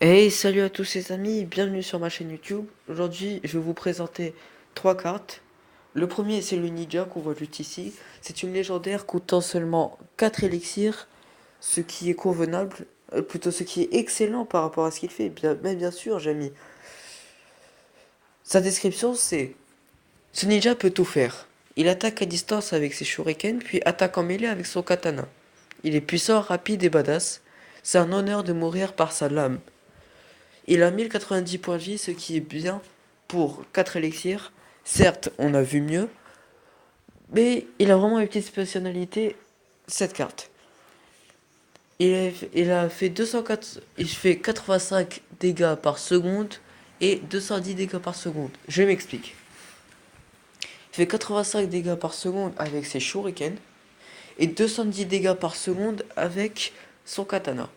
Hey, salut à tous les amis, bienvenue sur ma chaîne YouTube. Aujourd'hui, je vais vous présenter trois cartes. Le premier, c'est le Ninja qu'on voit juste ici. C'est une légendaire coûtant seulement 4 élixirs, ce qui est convenable, plutôt ce qui est excellent par rapport à ce qu'il fait. Mais bien sûr, j'ai mis. Sa description, c'est: ce ninja peut tout faire. Il attaque à distance avec ses shurikens, puis attaque en mêlée avec son katana. Il est puissant, rapide et badass. C'est un honneur de mourir par sa lame. Il a 1090 points de vie, ce qui est bien pour 4 élixirs. Certes, on a vu mieux, mais il a vraiment une petite spécialité, cette carte. Il a fait 204, il fait 85 dégâts par seconde et 210 dégâts par seconde. Je m'explique. Il fait 85 dégâts par seconde avec ses shurikens et 210 dégâts par seconde avec son katana.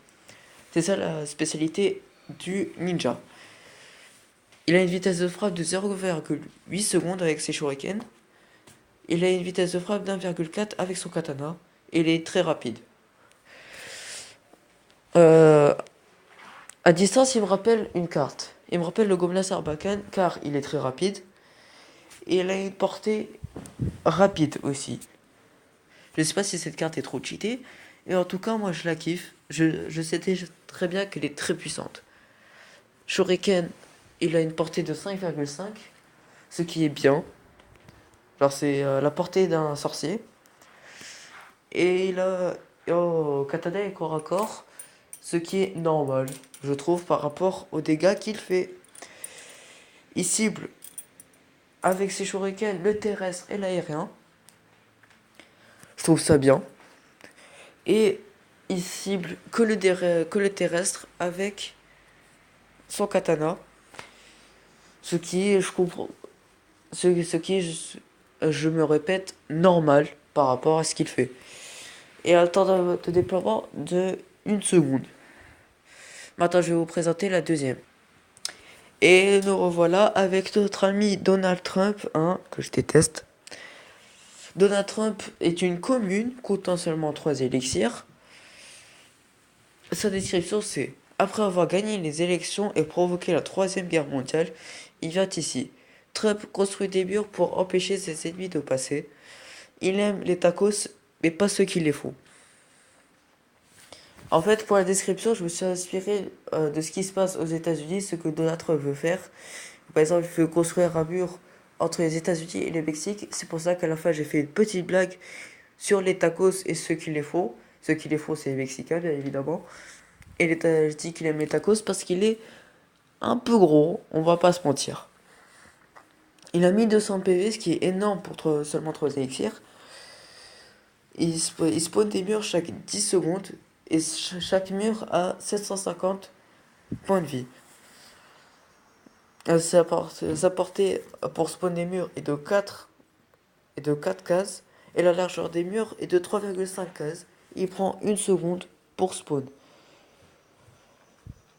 C'est ça la spécialité du ninja. Il a une vitesse de frappe de 0,8 secondes avec ses shurikens. Il a une vitesse de frappe d'1,4 avec son katana. Et il est très rapide. Euh, à distance, il me rappelle une carte. Il me rappelle le Gobelin Sarbacane car il est très rapide. Et il a une portée rapide aussi. Je ne sais pas si cette carte est trop cheatée. Mais en tout cas, moi je la kiffe. Je sais très bien qu'elle est très puissante. Shuriken, il a une portée de 5,5. Ce qui est bien. Alors c'est la portée d'un sorcier. Et il a katana et corps à corps, ce qui est normal, je trouve, par rapport aux dégâts qu'il fait. Il cible avec ses shurikens le terrestre et l'aérien. Je trouve ça bien. Et il cible que le terrestre avec son katana. Ce qui est, je comprends, ce qui est, je me répète, normal par rapport à ce qu'il fait. Et un temps de déploiement de 1 seconde. Maintenant, je vais vous présenter la deuxième. Et nous revoilà avec notre ami Donald Trump, hein, que je déteste. Donald Trump est une commune coûtant seulement 3 élixirs. Sa description c'est: après avoir gagné les élections et provoqué la troisième guerre mondiale, il vient ici. Trump construit des murs pour empêcher ses ennemis de passer. Il aime les tacos, mais pas ceux qui les font. En fait, pour la description, je me suis inspiré de ce qui se passe aux États-Unis, ce que Donald Trump veut faire. Par exemple, il veut construire un mur entre les États-Unis et le Mexique. C'est pour ça qu'à la fin, j'ai fait une petite blague sur les tacos et ceux qui les font. Ceux qui les font, c'est les Mexicains, bien évidemment. Et je dis qu'il aime les tacos parce qu'il est un peu gros, on va pas se mentir. Il a mis 200 PV, ce qui est énorme pour seulement 3 élixirs. Il spawn des murs chaque 10 secondes. Et chaque mur a 750 points de vie. Sa portée pour spawn des murs est de 4 cases. Et la largeur des murs est de 3,5 cases. Il prend 1 seconde pour spawn.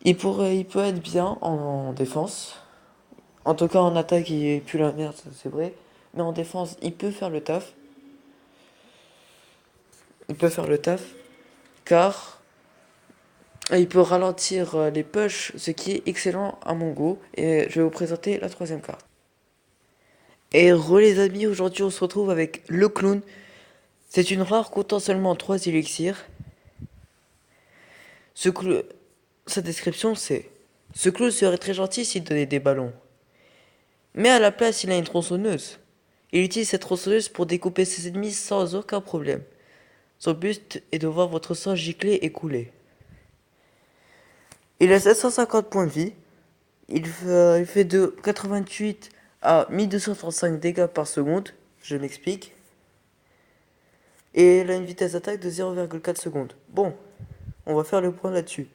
Il peut être bien en défense. En tout cas, en attaque, il pue la merde, c'est vrai. Mais en défense, il peut faire le taf. Il peut faire le taf. Car il peut ralentir les push, ce qui est excellent à mon goût. Et je vais vous présenter la troisième carte. Et les amis, aujourd'hui on se retrouve avec le clown. C'est une rare comptant seulement 3 élixirs. Ce clown, sa description c'est: ce clown serait très gentil s'il donnait des ballons. Mais à la place, il a une tronçonneuse. Il utilise cette tronçonneuse pour découper ses ennemis sans aucun problème. Son but est de voir votre sang gicler et couler. Il a 750 points de vie. Il fait de 88 à 1235 dégâts par seconde. Je m'explique. Et il a une vitesse d'attaque de 0,4 secondes. Bon, on va faire le point là-dessus.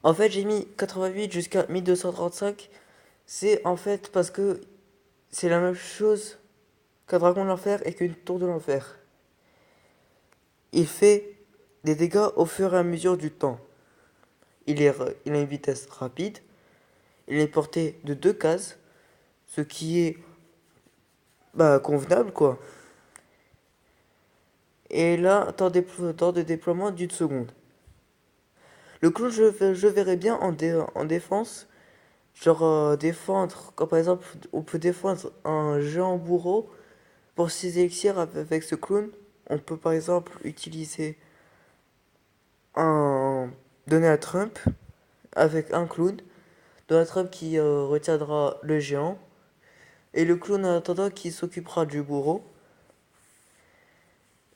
En fait, j'ai mis 88 jusqu'à 1235. C'est en fait parce que c'est la même chose qu'un dragon de l'enfer et qu'une tour de l'enfer. Il fait des dégâts au fur et à mesure du temps. Il a une vitesse rapide. Il a une portée de 2 cases. Ce qui est convenable quoi. Et là, temps de déploiement d'1 seconde. Le clown, je verrais bien en défense. Genre défendre, quand par exemple on peut défendre un géant bourreau pour 6 élixirs avec ce clown. On peut par exemple utiliser un Donald Trump avec un clown. Donald Trump qui retiendra le géant. Et le clown en attendant qui s'occupera du bourreau.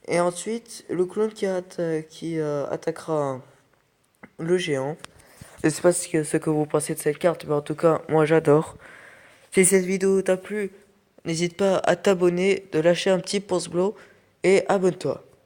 Et ensuite, le clown qui attaquera le géant. Je sais pas ce que vous pensez de cette carte, mais en tout cas, moi j'adore. Si cette vidéo t'a plu, n'hésite pas à t'abonner, de lâcher un petit pouce bleu et abonne-toi.